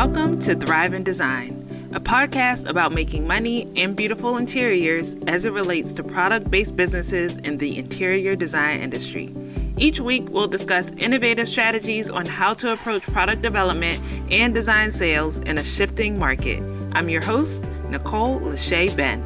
Welcome to Thrive in Design, a podcast about making money and beautiful interiors as it relates to product-based businesses in the interior design industry. Each week, we'll discuss innovative strategies on how to approach product development and design sales in a shifting market. I'm your host, Nicole Lachey Ben.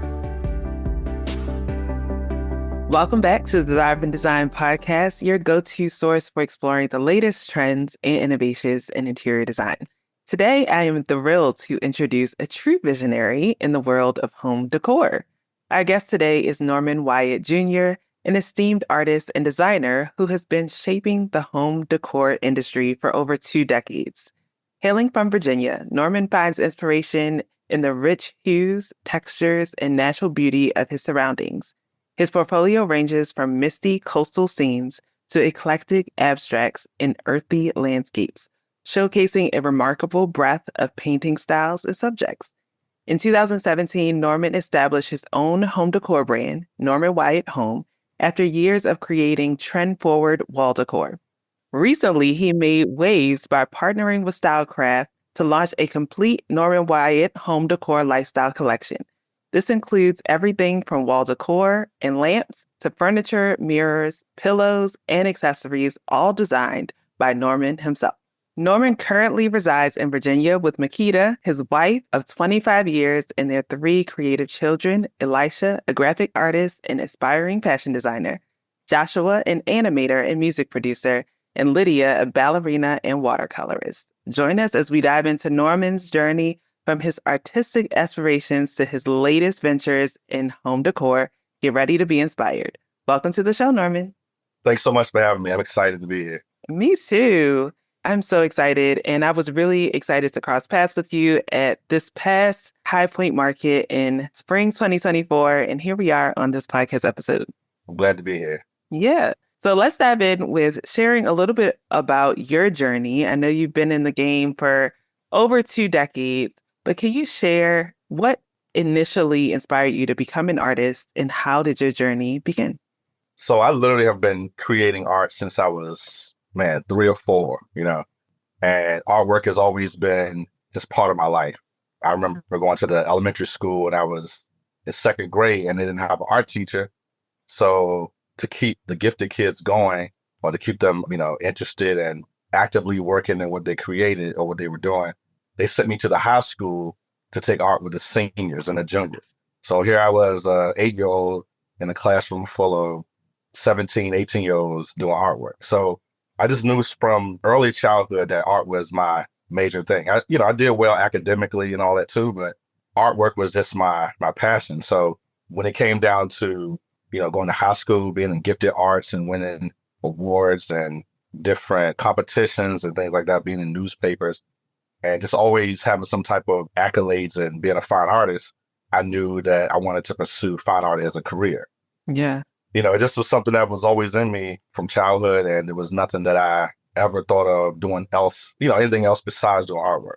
Welcome back to the Thrive in Design podcast, your go-to source for exploring the latest trends and innovations in interior design. Today, I am thrilled to introduce a true visionary in the world of home decor. Our guest today is Norman Wyatt Jr., an esteemed artist and designer who has been shaping the home decor industry for over 2 decades. Hailing from Virginia, Norman finds inspiration in the rich hues, textures, and natural beauty of his surroundings. His portfolio ranges from misty coastal scenes to eclectic abstracts and earthy landscapes, showcasing a remarkable breadth of painting styles and subjects. In 2017, Norman established his own home decor brand, Norman Wyatt Home, after years of creating trend-forward wall decor. Recently, he made waves by partnering with Stylecraft to launch a complete Norman Wyatt home decor lifestyle collection. This includes everything from wall decor and lamps to furniture, mirrors, pillows, and accessories, all designed by Norman himself. Norman currently resides in Virginia with Makita, his wife of 25 years, and their 3 creative children, Elisha, a graphic artist and aspiring fashion designer, Joshua, an animator and music producer, and Lydia, a ballerina and watercolorist. Join us as we dive into Norman's journey from his artistic aspirations to his latest ventures in home decor. Get ready to be inspired. Welcome to the show, Norman. Thanks so much for having me. I'm excited to be here. Me too. I'm so excited, and I was really excited to cross paths with you at this past High Point Market in spring 2024, and here we are on this podcast episode. I'm glad to be here. Yeah. So let's dive in with sharing a little bit about your journey. I know you've been in the game for over 2 decades, but can you share what initially inspired you to become an artist, and how did your journey begin? So I literally have been creating art since I was 3 or 4, and artwork has always been just part of my life. I remember going to the elementary school when I was in 2nd grade and they didn't have an art teacher. So to keep the gifted kids going, or to keep them, interested and actively working in what they created or what they were doing, they sent me to the high school to take art with the seniors and the juniors. So here I was, 8-year-old in a classroom full of 17, 18-year-olds doing artwork. So I just knew from early childhood that art was my major thing. I did well academically and all that too, but artwork was just my passion. So when it came down to, going to high school, being in gifted arts and winning awards and different competitions and things like that, being in newspapers and just always having some type of accolades and being a fine artist, I knew that I wanted to pursue fine art as a career. Yeah. It just was something that was always in me from childhood, and it was nothing that I ever thought of doing else, anything else besides doing artwork.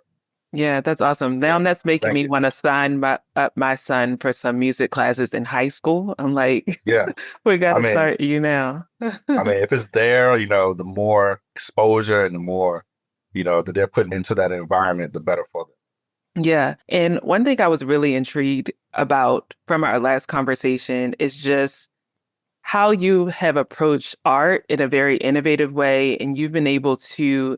Yeah, that's awesome. Now that's making me want to sign up my son for some music classes in high school. I'm like, yeah, we got to start you now. If it's there, the more exposure and the more, that they're putting into that environment, the better for them. Yeah. And one thing I was really intrigued about from our last conversation is just how you have approached art in a very innovative way, and you've been able to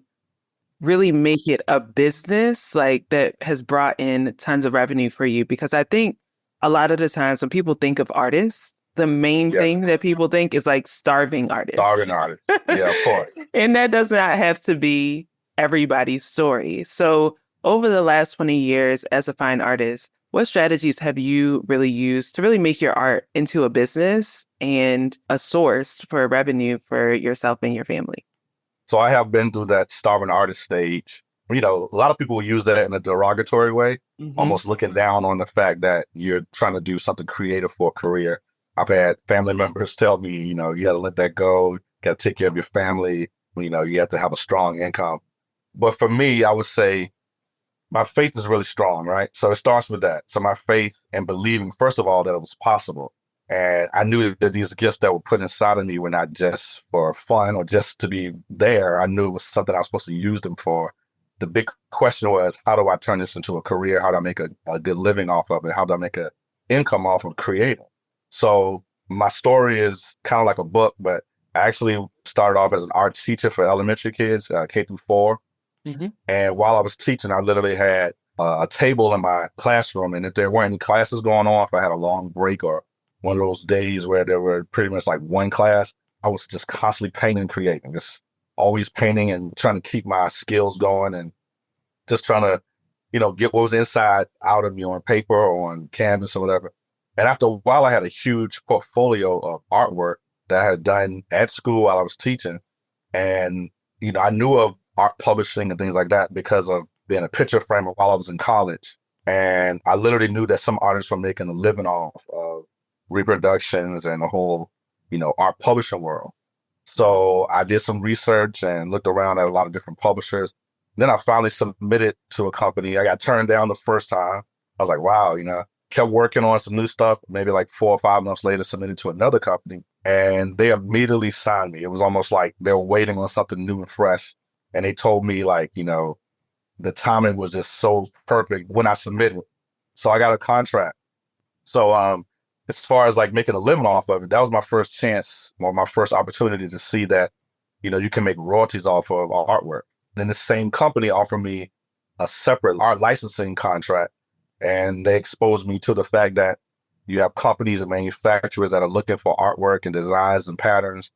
really make it a business that has brought in tons of revenue for you. Because I think a lot of the times when people think of artists, the main thing that people think is starving artists. Starving artists. Yeah, of course. And that does not have to be everybody's story. So over the last 20 years as a fine artist, what strategies have you really used to really make your art into a business and a source for revenue for yourself and your family? So I have been through that starving artist stage. A lot of people use that in a derogatory way, almost looking down on the fact that you're trying to do something creative for a career. I've had family members tell me, you got to let that go. You got to take care of your family. You have to have a strong income. But for me, I would say my faith is really strong, right? So it starts with that. So my faith and believing, first of all, that it was possible. And I knew that these gifts that were put inside of me were not just for fun or just to be there. I knew it was something I was supposed to use them for. the big question was, how do I turn this into a career? How do I make a good living off of it? How do I make a income off of creating? So my story is kind of like a book, but I actually started off as an art teacher for elementary kids, K through 4. Hmm. And while I was teaching, I literally had a table in my classroom. And if there weren't any classes going on, if I had a long break or one of those days where there were pretty much like one class, I was just constantly painting and creating, just always painting and trying to keep my skills going and just trying to, get what was inside out of me on paper or on canvas or whatever. And after a while, I had a huge portfolio of artwork that I had done at school while I was teaching. And, I knew of art publishing and things like that because of being a picture framer while I was in college. And I literally knew that some artists were making a living off of reproductions and the whole, art publishing world. So I did some research and looked around at a lot of different publishers. Then I finally submitted to a company. I got turned down the first time. I was like, wow, kept working on some new stuff. Maybe like 4 or 5 months later, submitted to another company and they immediately signed me. It was almost like they were waiting on something new and fresh. And they told me like, the timing was just so perfect when I submitted. So I got a contract. So as far as like making a living off of it, that was my first chance or my first opportunity to see that, you can make royalties off of artwork. Then the same company offered me a separate art licensing contract. And they exposed me to the fact that you have companies and manufacturers that are looking for artwork and designs and patterns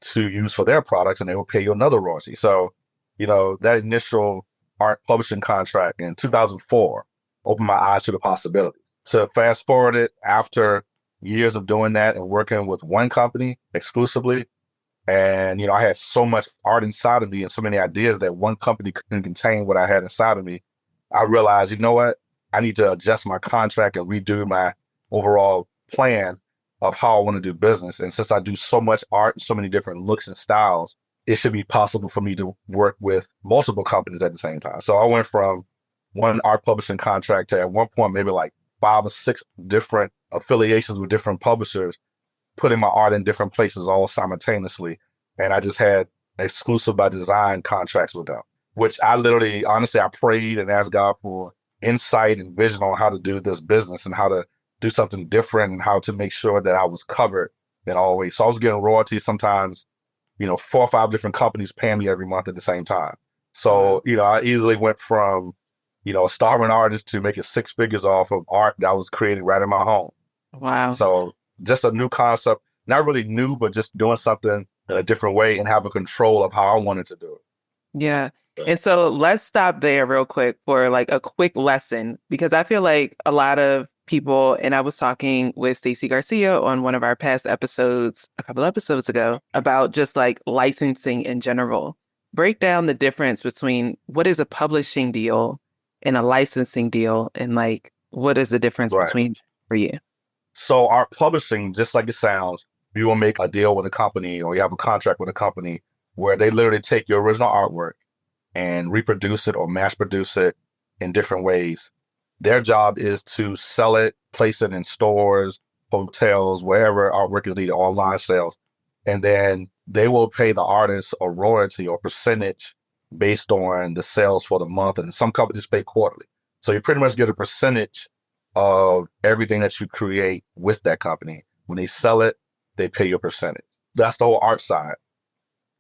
to use for their products, and they will pay you another royalty. So, that initial art publishing contract in 2004 opened my eyes to the possibilities. So fast forward it after years of doing that and working with one company exclusively. And, I had so much art inside of me and so many ideas that one company couldn't contain what I had inside of me. I realized, you know what? I need to adjust my contract and redo my overall plan of how I want to do business. And since I do so much art and so many different looks and styles, it should be possible for me to work with multiple companies at the same time. So I went from one art publishing contract to at one point, maybe like 5 or 6 different affiliations with different publishers, putting my art in different places all simultaneously. And I just had exclusive by design contracts with them, which I literally, honestly, I prayed and asked God for insight and vision on how to do this business and how to do something different and how to make sure that I was covered in all ways. So I was getting royalties sometimes, 4 or 5 different companies paying me every month at the same time. So, I easily went from, a starving artist to making 6 figures off of art that I was creating right in my home. Wow. So just a new concept, not really new, but just doing something in a different way and having control of how I wanted to do it. Yeah. And so let's stop there real quick for like a quick lesson, because I feel like a lot of people, and I was talking with Stacey Garcia on one of our past episodes, a couple episodes ago, about just like licensing in general. Break down the difference between what is a publishing deal and a licensing deal, and like what is the difference Right. between for you? So art publishing, just like it sounds, you will make a deal with a company or you have a contract with a company where they literally take your original artwork and reproduce it or mass produce it in different ways. Their job is to sell it, place it in stores, hotels, wherever artwork is needed, online sales. And then they will pay the artist a royalty or percentage based on the sales for the month. And some companies pay quarterly. So you pretty much get a percentage of everything that you create with that company. When they sell it, they pay you a percentage. That's the whole art side.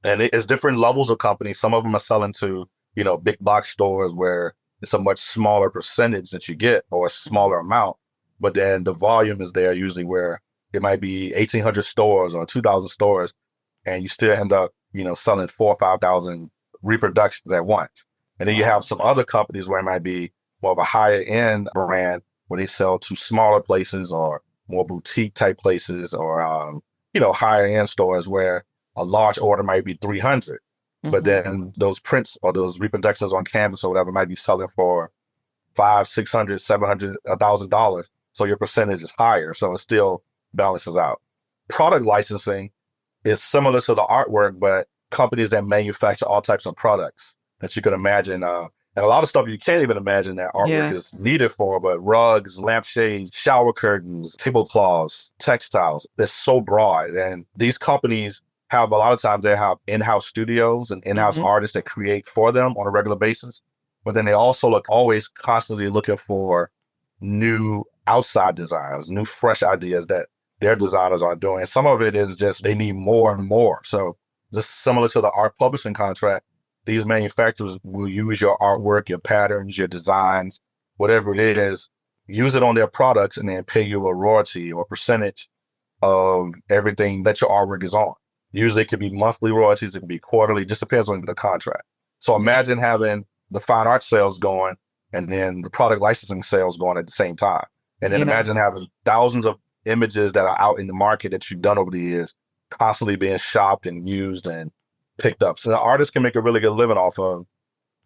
And it's different levels of companies. Some of them are selling to, big box stores where it's a much smaller percentage that you get or a smaller amount. But then the volume is there usually where it might be 1,800 stores or 2,000 stores. And you still end up, selling 4,000 or 5,000 reproductions at once. And then you have some other companies where it might be more of a higher end brand where they sell to smaller places or more boutique type places or, higher end stores where a large order might be 300, but then those prints or those reproductions on canvas or whatever might be selling for $500, $600, $700, $1,000. So your percentage is higher. So it still balances out. Product licensing is similar to the artwork, but companies that manufacture all types of products that you can imagine. And a lot of stuff you can't even imagine that artwork is needed for, but rugs, lampshades, shower curtains, tablecloths, textiles, it's so broad. And these companies have, a lot of times they have in-house studios and in-house artists that create for them on a regular basis. but then they also always constantly looking for new outside designs, new fresh ideas that their designers are doing. And some of it is just they need more and more. So just similar to the art publishing contract, these manufacturers will use your artwork, your patterns, your designs, whatever it is, use it on their products and then pay you a royalty or percentage of everything that your artwork is on. Usually it could be monthly royalties, it can be quarterly, just depends on the contract. So imagine having the fine art sales going and then the product licensing sales going at the same time. And then imagine having thousands of images that are out in the market that you've done over the years, constantly being shopped and used and picked up. So the artist can make a really good living off of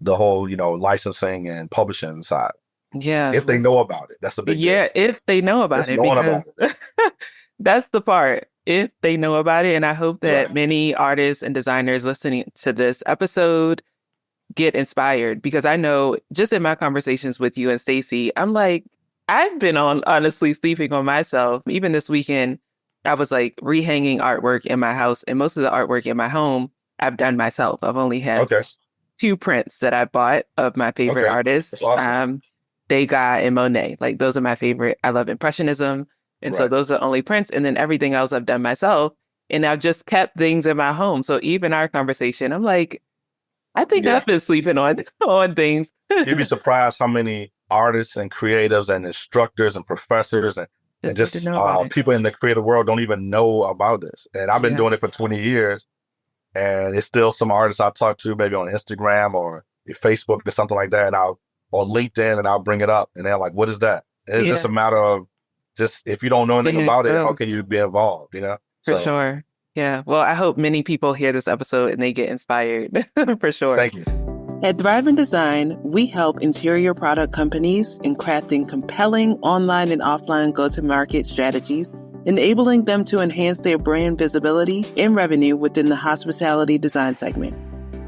the whole, licensing and publishing side. Yeah. If they know about it. That's a big deal. If they know about Just it, knowing because about it. that's the part. If they know about it. And I hope that many artists and designers listening to this episode get inspired, because I know just in my conversations with you and Stacey, I'm like, I've been honestly sleeping on myself. Even this weekend, I was like rehanging artwork in my house, and most of the artwork in my home I've done myself. I've only had 2 prints that I bought of my favorite artists, awesome. Degas and Monet. Like those are my favorite. I love Impressionism. And so those are only prints. And then everything else I've done myself. And I've just kept things in my home. So even our conversation, I'm like, I think I've been sleeping on things. You'd be surprised how many artists and creatives and instructors and professors and just people in the creative world don't even know about this. And I've been doing it for 20 years. And it's still some artists I talk to maybe on Instagram or Facebook or something like that. And or LinkedIn, and I'll bring it up. And they're like, what is that? It's just a matter of just, if you don't know anything about it, how can you be involved, For sure. Yeah. Well, I hope many people hear this episode and they get inspired for sure. Thank you. At Thrive in Design, we help interior product companies in crafting compelling online and offline go-to-market strategies, enabling them to enhance their brand visibility and revenue within the hospitality design segment.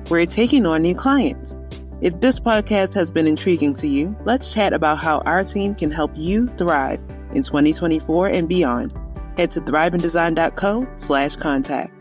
We're taking on new clients. If this podcast has been intriguing to you, let's chat about how our team can help you thrive in 2024 and beyond. Head to thriveindesign.co/contact.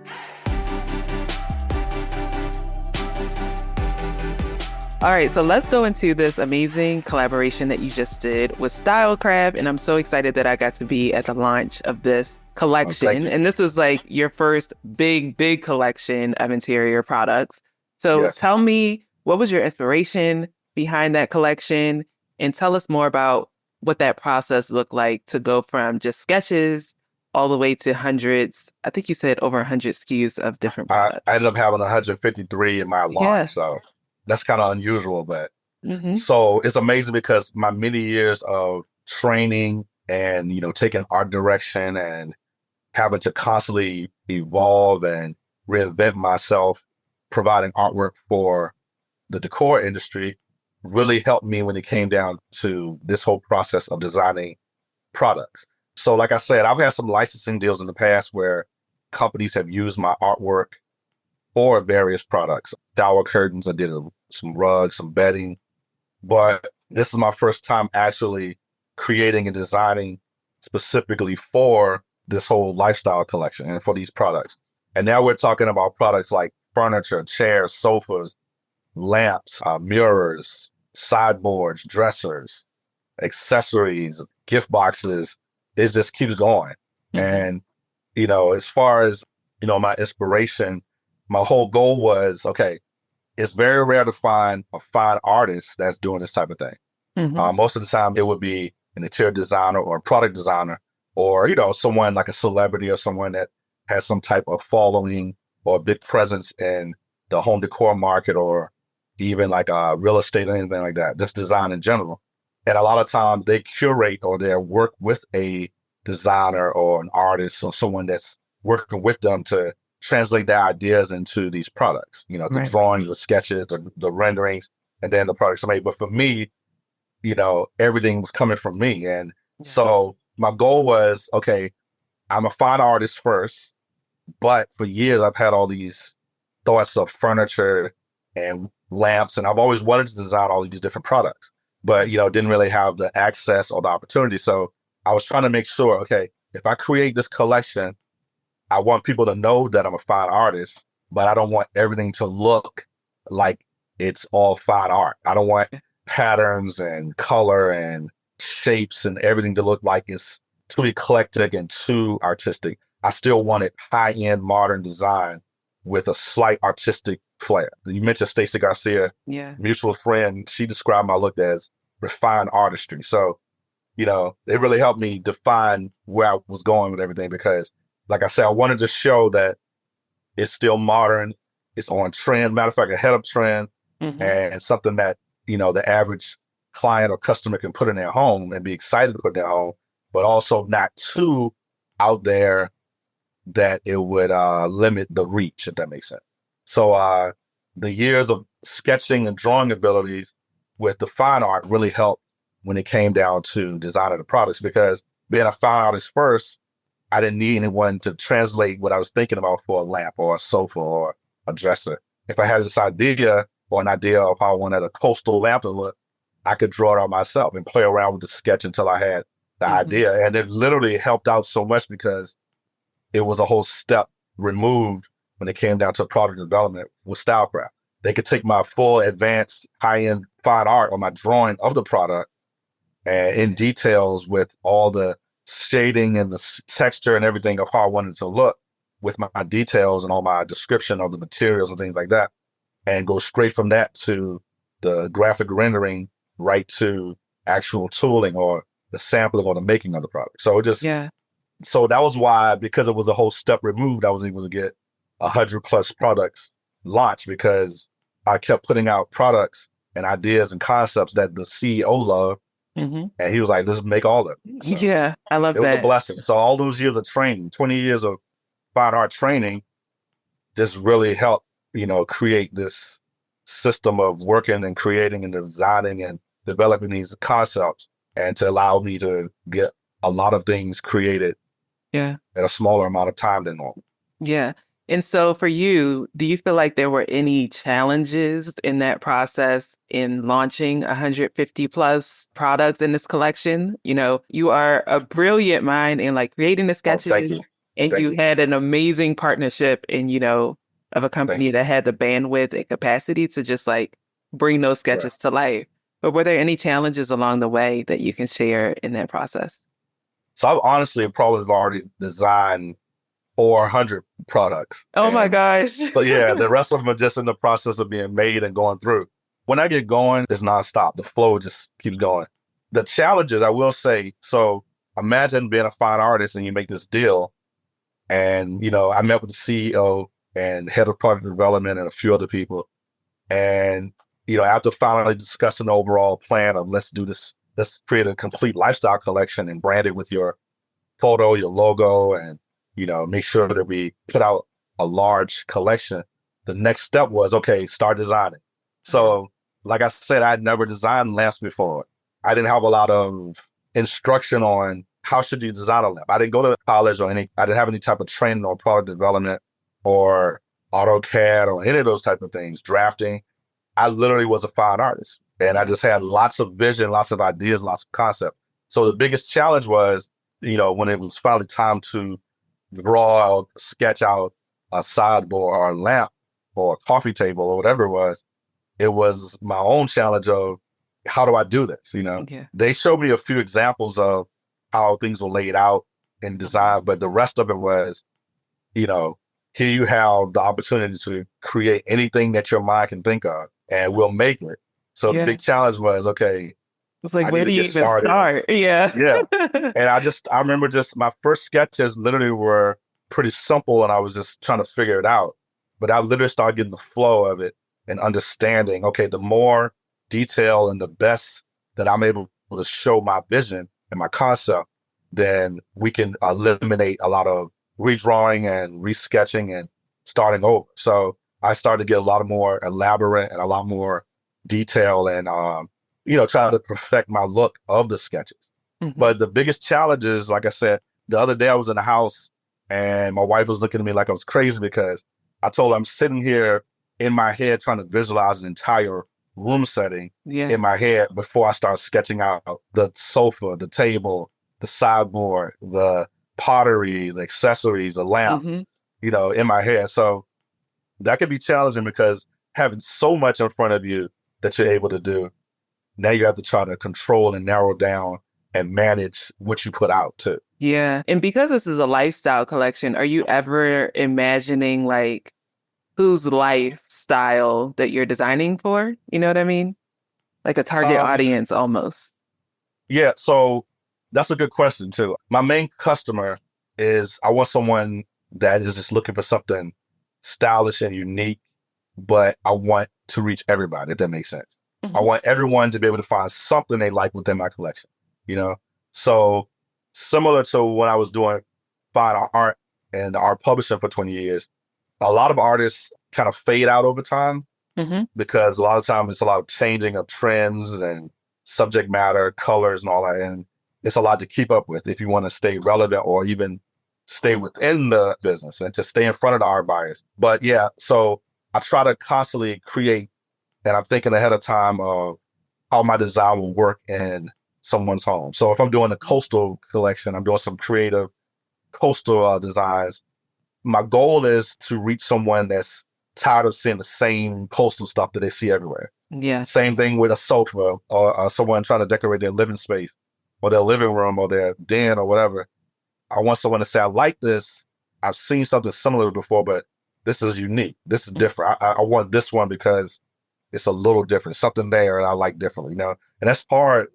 All right, so let's go into this amazing collaboration that you just did with Stylecraft. And I'm so excited that I got to be at the launch of this collection. And this was like your first big collection of interior products. So tell me, what was your inspiration behind that collection? And tell us more about what that process looked like to go from just sketches all the way to hundreds. I think you said over 100 SKUs of different products. I ended up having 153 in my launch. So that's kind of unusual, but so it's amazing because my many years of training and, taking art direction and having to constantly evolve and reinvent myself, providing artwork for the decor industry really helped me when it came down to this whole process of designing products. So like I said, I've had some licensing deals in the past where companies have used my artwork for various products. Shower curtains, I did some rugs, some bedding, but this is my first time actually creating and designing specifically for this whole lifestyle collection and for these products. And now we're talking about products like furniture, chairs, sofas, lamps, mirrors, sideboards, dressers, accessories, gift boxes. It just keeps going. And, as far as, my inspiration, my whole goal was, okay, it's very rare to find a fine artist that's doing this type of thing. Most of the time it would be an interior designer or a product designer or, someone like a celebrity or someone that has some type of following or a big presence in the home decor market or even like real estate or anything like that, just design in general. And a lot of times they curate or they work with a designer or an artist or someone that's working with them to translate their ideas into these products, the drawings, the sketches, the renderings, and then the products are made. But for me, everything was coming from me. And so my goal was, okay, I'm a fine artist first, but for years I've had all these thoughts of furniture and lamps, and I've always wanted to design all these different products, but, didn't really have the access or the opportunity. So I was trying to make sure, okay, if I create this collection, I want people to know that I'm a fine artist, but I don't want everything to look like it's all fine art. I don't want patterns and color and shapes and everything to look like it's too eclectic and too artistic. I still wanted high-end modern design with a slight artistic flair. You mentioned Stacey Garcia, Yeah. mutual friend. She described my look as refined artistry. So, it really helped me define where I was going with everything because, like I said, I wanted to show that it's still modern. It's on trend. Matter of fact, ahead of trend, and something that, the average client or customer can put in their home and be excited to put in their home, but also not too out there that it would limit the reach, if that makes sense. So the years of sketching and drawing abilities with the fine art really helped when it came down to designing the products, because being a fine artist first, I didn't need anyone to translate what I was thinking about for a lamp or a sofa or a dresser. If I had this idea or an idea of how I wanted a coastal lamp to look, I could draw it out myself and play around with the sketch until I had the idea. And it literally helped out so much because it was a whole step removed when it came down to product development with Stylecraft. They could take my full advanced high-end fine art or my drawing of the product and in details with all the shading and the texture and everything of how I wanted it to look with my details and all my description of the materials and things like that, and go straight from that to the graphic rendering right to actual tooling or the sampling or the making of the product. So so that was why, because it was a whole step removed, I was able to get 100+ products launched, because I kept putting out products and ideas and concepts that the CEO loved. And he was like, let's make all of it. So I love that. It was a blessing. So all those years of training, 20 years of fine art training, just really helped, create this system of working and creating and designing and developing these concepts, and to allow me to get a lot of things created at a smaller amount of time than normal. Yeah. And so for you, do you feel like there were any challenges in that process in launching 150+ products in this collection? You are a brilliant mind in like creating the sketches, and you had an amazing partnership in, of a company that had the bandwidth and capacity to just like bring those sketches to life. But were there any challenges along the way that you can share in that process? So I've honestly probably already designed 400 products. Oh my gosh. So yeah, the rest of them are just in the process of being made and going through. When I get going, it's nonstop. The flow just keeps going. The challenges, I will say, so imagine being a fine artist and you make this deal. And, I met with the CEO and head of product development and a few other people. And, after finally discussing the overall plan of let's do this, let's create a complete lifestyle collection and brand it with your photo, your logo, and make sure that we put out a large collection. The next step was, okay, start designing. So, like I said, I'd never designed lamps before. I didn't have a lot of instruction on how should you design a lamp. I didn't go to college I didn't have any type of training on product development or AutoCAD or any of those type of things, drafting. I literally was a fine artist, and I just had lots of vision, lots of ideas, lots of concept. So the biggest challenge was, when it was finally time to draw out, sketch out a sideboard or a lamp or a coffee table or whatever it was my own challenge of how do I do this? They showed me a few examples of how things were laid out in design, but the rest of it was, here you have the opportunity to create anything that your mind can think of, and we'll make it. So the big challenge was, okay, it's like, where do you even start? Yeah. And I remember my first sketches literally were pretty simple, and I was just trying to figure it out. But I literally started getting the flow of it and understanding, okay, the more detail and the best that I'm able to show my vision and my concept, then we can eliminate a lot of redrawing and resketching and starting over. So I started to get a lot more elaborate and a lot more detail and, try to perfect my look of the sketches. But the biggest challenge is, like I said, the other day I was in the house and my wife was looking at me like I was crazy because I told her I'm sitting here in my head trying to visualize an entire room setting in my head before I start sketching out the sofa, the table, the sideboard, the pottery, the accessories, the lamp, in my head. So that could be challenging because having so much in front of you that you're able to do, now you have to try to control and narrow down and manage what you put out too. Yeah. And because this is a lifestyle collection, are you ever imagining like whose lifestyle that you're designing for? You know what I mean? Like a target Um, audience almost. yeah, so that's a good question too. My main customer is I want someone that is just looking for something stylish and unique, but I want to reach everybody, if that makes sense. I Mhm. want everyone to be able to find something they like within my collection, you know? So similar to when I was doing fine art and art publishing for 20 years, a lot of artists kind of fade out over time Mhm. because a lot of times it's a lot of changing of trends and subject matter, colors and all that. And it's a lot to keep up with if you want to stay relevant or even stay within the business and to stay in front of the art buyers. But yeah, so I try to constantly create, and I'm thinking ahead of time of how my design will work in someone's home. So if I'm doing a coastal collection, I'm doing some creative coastal designs. My goal is to reach someone that's tired of seeing the same coastal stuff that they see everywhere. Yeah. Same thing with a sofa or someone trying to decorate their living space or their living room or their den or whatever. I want someone to say, I like this. I've seen something similar before, but this is unique. This is different. I want this one because it's a little different, something there and I like differently, you know? And that's hard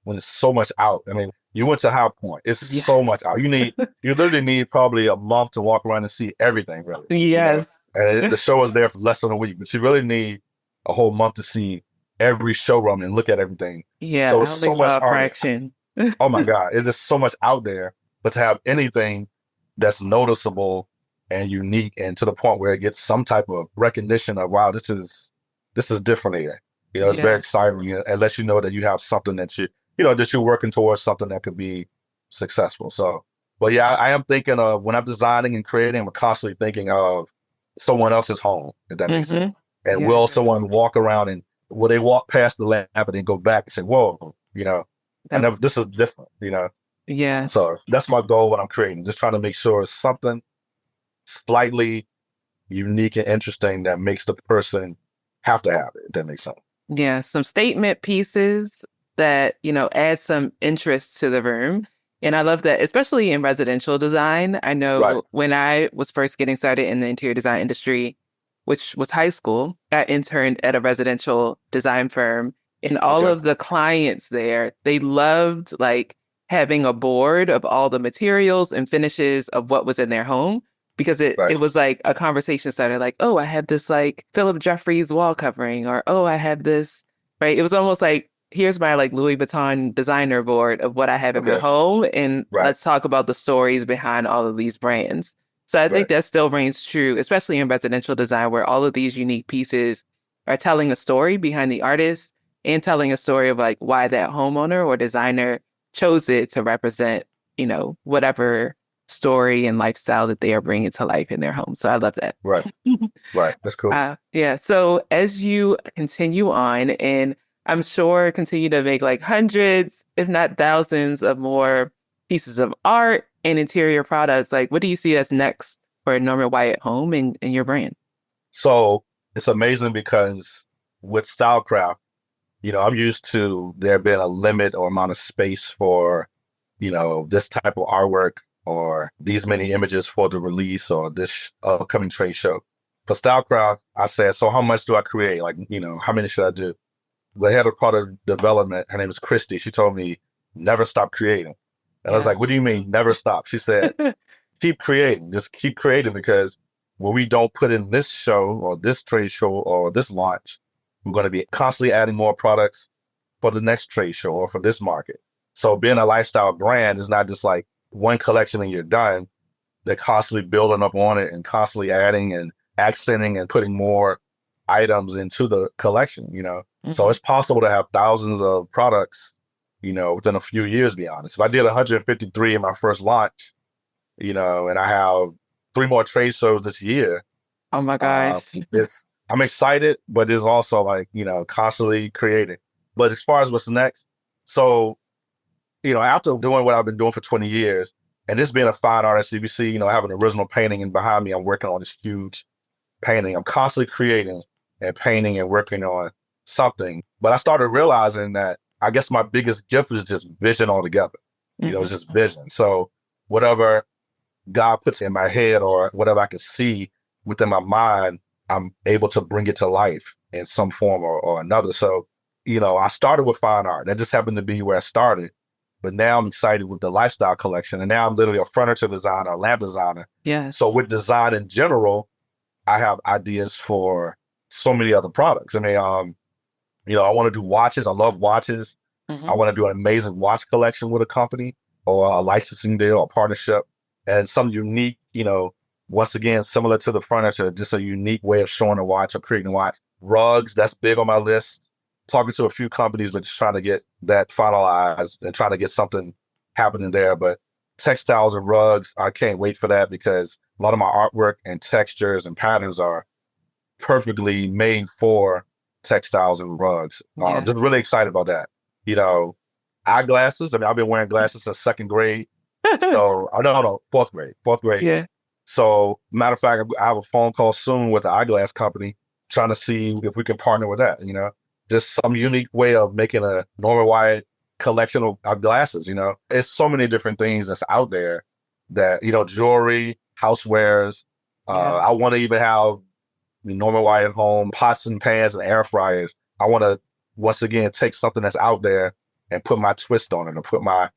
when it's so much out. I mean, you went to High Point. It's so much Yes. out. You literally need probably a month to walk around and see everything, really, you know? Yes. And the show is there for less than a week, but you really need a whole month to see every showroom and look at everything. Yeah. So I it's only so much saw a art. fraction. Oh my God, it's just so much out there. But to have anything that's noticeable and unique and to the point where it gets some type of recognition of, wow, this is different here. You know, it's very Yeah. exciting and lets you know that you have something that that you're working towards something that could be successful. So, but yeah, I am thinking of when I'm designing and creating, I'm constantly thinking of someone else's home, if that makes sense. Hmm. And Yeah, I will got someone walk around and will they walk past the lamp and then go back and say, whoa, I never, that's this is different. yeah. So that's my goal when I'm creating, just trying to make sure it's something slightly unique and interesting that makes the person have to have it, if that makes sense. Yeah, some statement pieces that, add some interest to the room. And I love that, especially in residential design. I Right. know when I was first getting started in the interior design industry, which was high school, I interned at a residential design firm. And all Okay. of the clients there, they loved like having a board of all the materials and finishes of what was in their home because it Right. it was like a conversation started like, oh, I have this like Philip Jeffries wall covering, or oh, I have this, right? It was almost like, here's my like Louis Vuitton designer board of what I have in my Okay. home, and Right. let's talk about the stories behind all of these brands. So I think Right. that still rings true, especially in residential design, where all of these unique pieces are telling a story behind the artist and telling a story of like why that homeowner or designer chose it to represent, whatever story and lifestyle that they are bringing to life in their home. So I love that. Right. Right. That's cool. Yeah. So as you continue on, and I'm sure continue to make like hundreds, if not thousands, of more pieces of art and interior products, like what do you see as next for Norman Wyatt Home and your brand? So it's amazing because with Stylecraft, I'm used to there being a limit or amount of space for, this type of artwork or these many images for the release or this upcoming trade show. For Stylecraft, I said, so how much do I create? Like, how many should I do? The head of product development, her name is Christy. She told me, never stop creating. And I was Yeah. like, what do you mean, never stop? She said, keep creating, just keep creating because when we don't put in this show or this trade show or this launch, we're going to be constantly adding more products for the next trade show or for this market. So being a lifestyle brand is not just like one collection and you're done. They're constantly building up on it and constantly adding and accenting and putting more items into the collection. So Mhm. it's possible to have thousands of products, within a few years, to be honest. If I did 153 in my first launch, and I have 3 more trade shows this year, Oh my gosh. I'm excited, but it's also like, constantly creating. But as far as what's next, so, after doing what I've been doing for 20 years, and this being a fine artist, you can see, I have an original painting and behind me, I'm working on this huge painting. I'm constantly creating. and painting and working on something. But I started realizing that I guess my biggest gift is just vision altogether. It's just vision. So whatever God puts in my head or whatever I can see within my mind, I'm able to bring it to life in some form or another. So, I started with fine art. That just happened to be where I started. But now I'm excited with the lifestyle collection. And now I'm literally a furniture designer, a lamp designer. Yeah. So with design in general, I have ideas for so many other products. I mean, I want to do watches. I love watches. I want to do an amazing watch collection with a company or a licensing deal or partnership and some unique, once again, similar to the furniture, just a unique way of showing a watch or creating a watch. Rugs, that's big on my list. Talking to a few companies, but just trying to get that finalized and trying to get something happening there. But textiles and rugs, I can't wait for that because a lot of my artwork and textures and patterns are perfectly made for textiles and rugs. Just really excited about that. Eyeglasses. I mean, I've been wearing glasses since second grade. So, no, fourth grade. Yeah. So, matter of fact, I have a phone call soon with the eyeglass company trying to see if we can partner with that, just some unique way of making a Norman Wyatt collection of glasses, It's so many different things that's out there that, jewelry, housewares. I want to even have the Norman Wyatt Home pots and pans and air fryers. I want to, once again, take something that's out there and put my twist on it or put my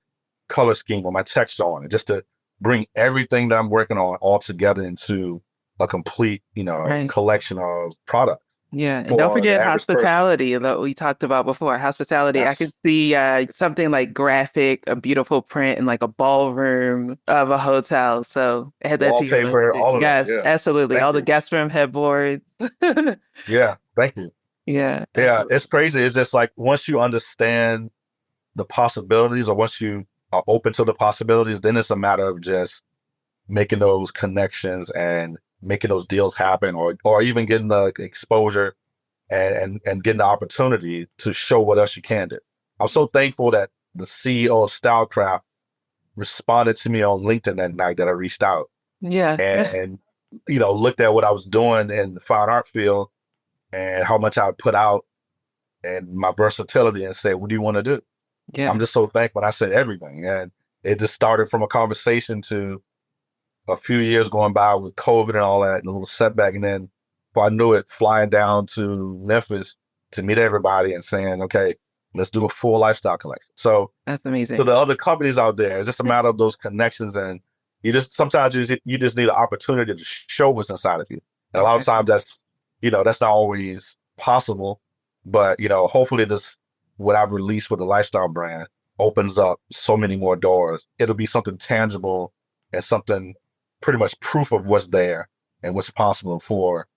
color scheme or my texture on it, just to bring everything that I'm working on all together into a complete, collection of products. Yeah. And don't forget hospitality that we talked about before. Hospitality. Yes. I could see something like graphic, a beautiful print in like a ballroom of a hotel. So add that to your wallpaper, list. all of Yes, that. Yeah. absolutely. All the guest room headboards. Yeah. Thank you. Yeah. Yeah. Absolutely. It's crazy. It's just like once you understand the possibilities or once you are open to the possibilities, then it's a matter of just making those connections and making those deals happen or even getting the exposure and getting the opportunity to show what else you can do. I'm so thankful that the CEO of Stylecraft responded to me on LinkedIn that night that I reached out. Yeah. And looked at what I was doing in the fine art field and how much I put out and my versatility and said, what do you want to do? Yeah. I'm just so thankful. I said everything. And it just started from a conversation to a few years going by with COVID and all that, and a little setback. And then before I knew it, flying down to Memphis to meet everybody and saying, okay, let's do a full lifestyle collection. So that's amazing. So the other companies out there, it's just a matter of those connections. And sometimes you just need an opportunity to show what's inside of you. And a lot of times that's not always possible, but hopefully what I've released with the lifestyle brand opens up so many more doors. It'll be something tangible and something pretty much proof of what's there and what's possible for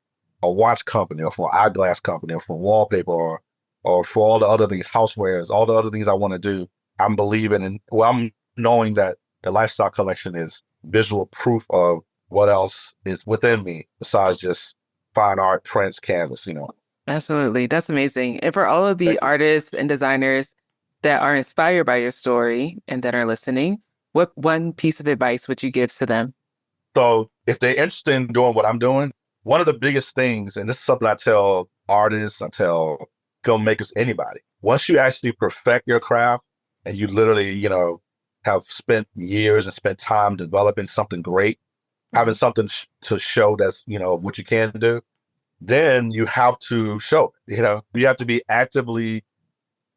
a watch company or for an eyeglass company or for wallpaper or for all the other things, housewares, all the other things I want to do. I'm believing in, I'm knowing that the lifestyle collection is visual proof of what else is within me besides just fine art, prints, canvas, Absolutely. That's amazing. And for all of the artists and designers that are inspired by your story and that are listening, what one piece of advice would you give to them? So if they're interested in doing what I'm doing, one of the biggest things, and this is something I tell artists, I tell filmmakers, anybody, once you actually perfect your craft and you literally, have spent years and spent time developing something great, having something to show that's, what you can do, then you have to show, you have to be actively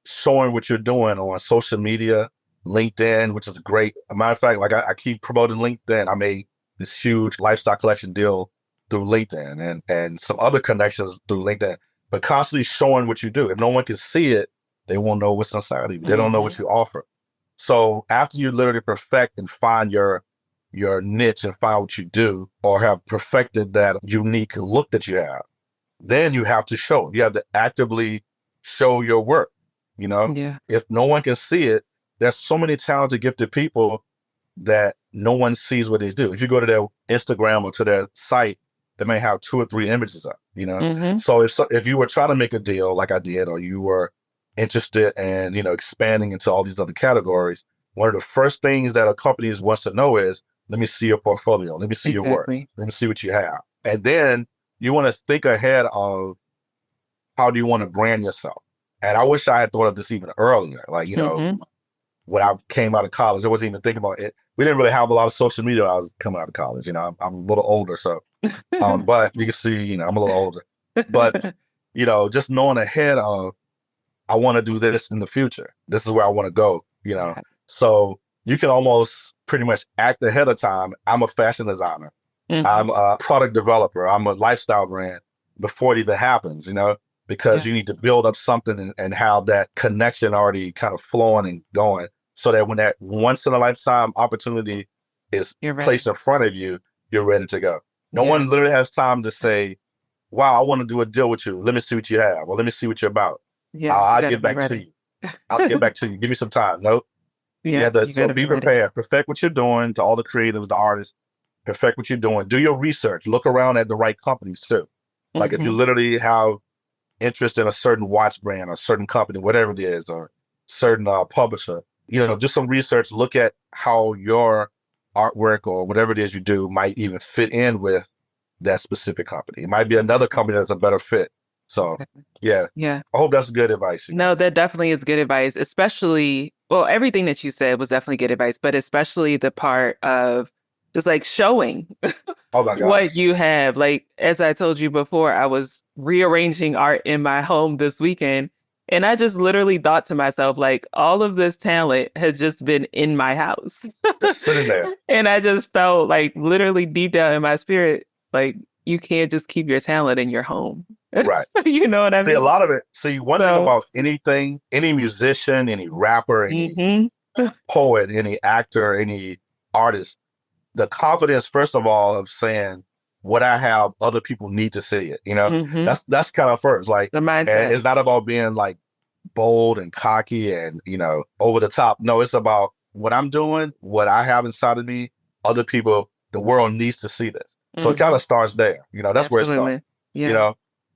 showing what you're doing on social media, LinkedIn, which is great. As a matter of fact, like I keep promoting LinkedIn. I made this huge lifestyle collection deal through LinkedIn and some other connections through LinkedIn, but constantly showing what you do. If no one can see it, they won't know what's inside of you. They don't know what you offer. So after you literally perfect and find your niche and find what you do or have perfected that unique look that you have, then you have to show. You have to actively show your work. If no one can see it, there's so many talented, gifted people that no one sees what they do. If you go to their Instagram or to their site, they may have 2 or 3 images up, So if you were trying to make a deal like I did, or you were interested in, expanding into all these other categories, one of the first things that a company wants to know is, let me see your portfolio. Let me see your work. Let me see what you have. And then you want to think ahead of how do you want to brand yourself? And I wish I had thought of this even earlier. Like, when I came out of college, I wasn't even thinking about it. We didn't really have a lot of social media when I was coming out of college. I'm a little older, so but you can see, I'm a little older. But just knowing ahead of, I want to do this in the future. This is where I want to go. So you can almost pretty much act ahead of time. I'm a fashion designer. I'm a product developer. I'm a lifestyle brand before it even happens. Because you need to build up something and have that connection already kind of flowing and going, so that when that once in a lifetime opportunity is placed in front of you, you're ready to go. No one literally has time to say, wow, I want to do a deal with you. Let me see what you have. Or let me see what you're about. I'll get back to you. I'll get back to you. Give me some time. Nope. So be prepared. Perfect what you're doing. To all the creatives, the artists, perfect what you're doing. Do your research. Look around at the right companies too. Like if you literally have interest in a certain watch brand or certain company, whatever it is, or certain publisher, do some research. Look at how your artwork or whatever it is you do might even fit in with that specific company. It might be another company that's a better fit. So yeah. I hope that's good advice. No, that definitely is good advice, especially, well, everything that you said was definitely good advice, but especially the part of just like showing what you have. Like, as I told you before, I was rearranging art in my home this weekend, and I just literally thought to myself, like, all of this talent has just been in my house. Just sitting there. And I just felt like literally deep down in my spirit, like, you can't just keep your talent in your home. Right. You know what I mean? See, a lot of it. See, one thing about anything, any musician, any rapper, any poet, any actor, any artist, the confidence, first of all, of saying what I have, other people need to see it. That's kind of first. Like, the mindset. And it's not about being like bold and cocky and over the top. No, it's about what I'm doing, what I have inside of me. Other people, the world needs to see this. So it kind of starts there. That's where it starts.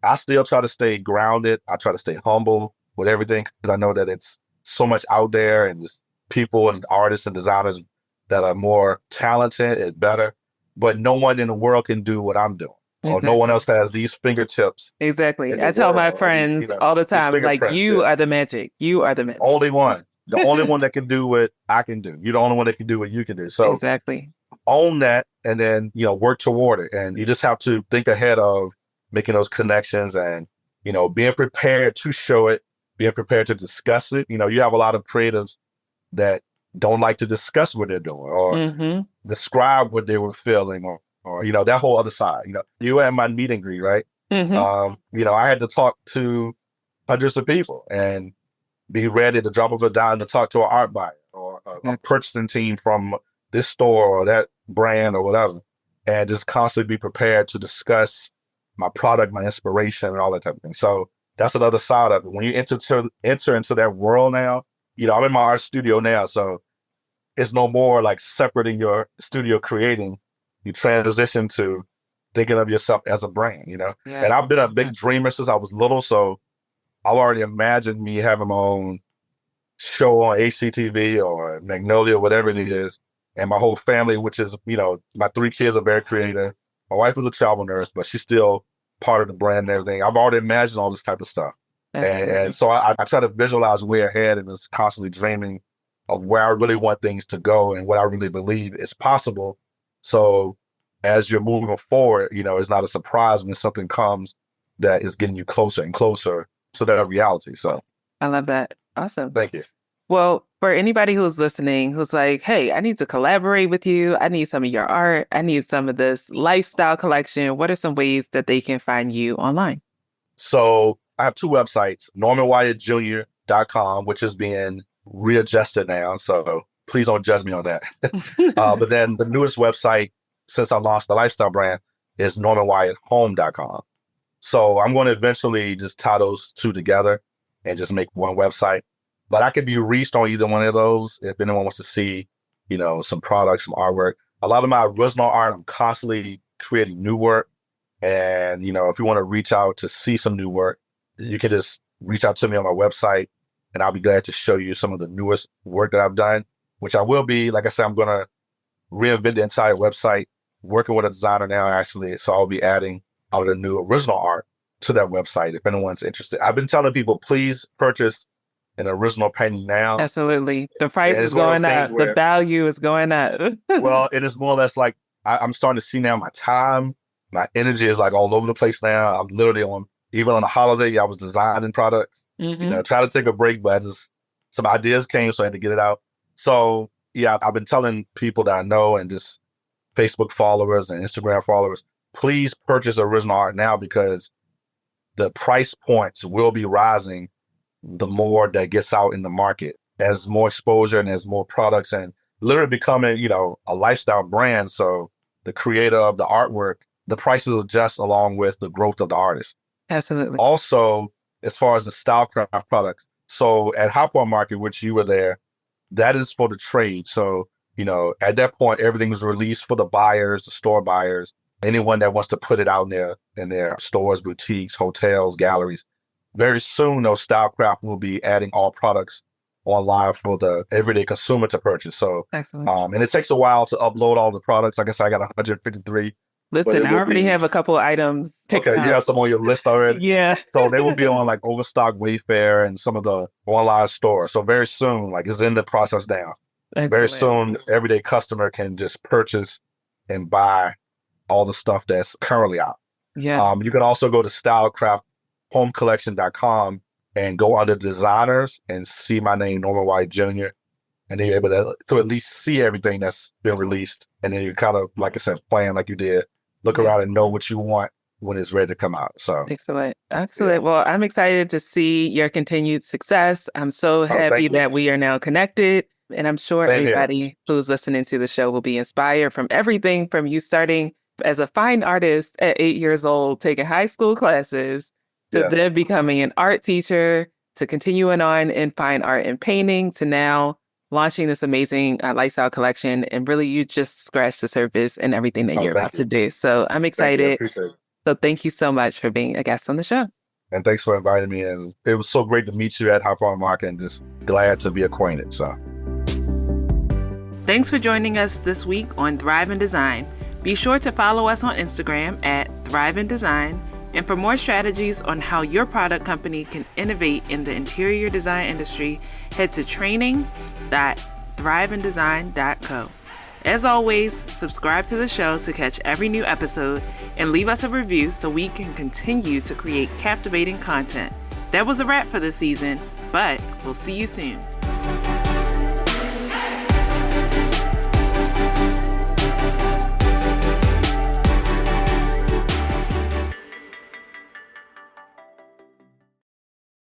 I still try to stay grounded. I try to stay humble with everything, because I know that it's so much out there, and just people and artists and designers that are more talented and better. But no one in the world can do what I'm doing. Or no one else has these fingertips. Exactly. I tell my friends all the time, like, you are the magic. You are the magic. Only one. The only one that can do what I can do. You're the only one that can do what you can do. So exactly. Own that, and then, work toward it. And you just have to think ahead of making those connections and, being prepared to show it, being prepared to discuss it. You have a lot of creatives that don't like to discuss what they're doing or describe what they were feeling or that whole other side. You were at my meet and greet, right? I had to talk to hundreds of people and be ready to drop of a dime to talk to an art buyer or a purchasing team from this store or that brand or whatever, and just constantly be prepared to discuss my product, my inspiration, and all that type of thing. So that's another side of it. When you enter into that world now, I'm in my art studio now, so it's no more like separate in your studio creating. You transition to thinking of yourself as a brand, And I've been a big dreamer since I was little, so I've already imagined me having my own show on HCTV or Magnolia, whatever it is. And my whole family, which is, my 3 kids are very creative. My wife was a travel nurse, but she's still part of the brand and everything. I've already imagined all this type of stuff. And so I try to visualize way ahead and just constantly dreaming of where I really want things to go and what I really believe is possible. So as you're moving forward, it's not a surprise when something comes that is getting you closer and closer to that reality. So I love that. Awesome. Thank you. Well, for anybody who's listening, who's like, hey, I need to collaborate with you. I need some of your art. I need some of this lifestyle collection. What are some ways that they can find you online? So I have 2 websites, NormanWyattJr.com, which is being readjusted now. So please don't judge me on that. But then the newest website, since I launched the lifestyle brand, is NormanWyattHome.com. So I'm going to eventually just tie those 2 together and just make one website. But I can be reached on either one of those if anyone wants to see, some products, some artwork. A lot of my original art, I'm constantly creating new work. And, if you want to reach out to see some new work, you can just reach out to me on my website, and I'll be glad to show you some of the newest work that I've done, which I will be, like I said, I'm going to reinvent the entire website, working with a designer now, actually. So I'll be adding all the new original art to that website if anyone's interested. I've been telling people, please purchase an original painting now. Absolutely. The price And is it's one of going those up. things The where, value is going up. well, it is more or less like I'm starting to see now my time, my energy is like all over the place now. I'm literally even on a holiday, I was designing products, try to take a break, but some ideas came, so I had to get it out. So yeah, I've been telling people that I know and just Facebook followers and Instagram followers, please purchase original art now because the price points will be rising the more that gets out in the market as more exposure and as more products and literally becoming, a lifestyle brand. So the creator of the artwork, the prices adjust along with the growth of the artist. Absolutely. Also, as far as the Stylecraft products, so at Hopwell Market, which you were there, that is for the trade. So, at that point, everything was released for the buyers, the store buyers, anyone that wants to put it out in their stores, boutiques, hotels, galleries. Very soon, those Stylecraft will be adding all products online for the everyday consumer to purchase. So, excellent. And it takes a while to upload all the products. Like I said, I got 153. Listen, I already have a couple of items picked up. You have some on your list already? Yeah. So they will be on like Overstock, Wayfair, and some of the online stores. So very soon, like it's in the process now. Excellent. Very soon, everyday customer can just purchase and buy all the stuff that's currently out. Yeah. You can also go to stylecrafthomecollection.com and go under designers and see my name, Norman Wyatt Jr. And then you're able to at least see everything that's been released. And then you kind of, like I said, plan like you did, look around and know what you want when it's ready to come out. So excellent. Yeah. Well, I'm excited to see your continued success. I'm so happy that we are now connected. And I'm sure everybody who's listening to the show will be inspired from everything from you starting as a fine artist at 8 years old, taking high school classes, to then becoming an art teacher, to continuing on in fine art and painting, to now launching this amazing lifestyle collection. And really, you just scratched the surface in everything that you're about to do. So I'm excited. So thank you so much for being a guest on the show. And thanks for inviting me. And it was so great to meet you at Hopwell Market and just glad to be acquainted. So thanks for joining us this week on Thrive in Design. Be sure to follow us on Instagram at Thrive in Design. And for more strategies on how your product company can innovate in the interior design industry, head to training.thriveindesign.co. As always, subscribe to the show to catch every new episode and leave us a review so we can continue to create captivating content. That was a wrap for this season, but we'll see you soon.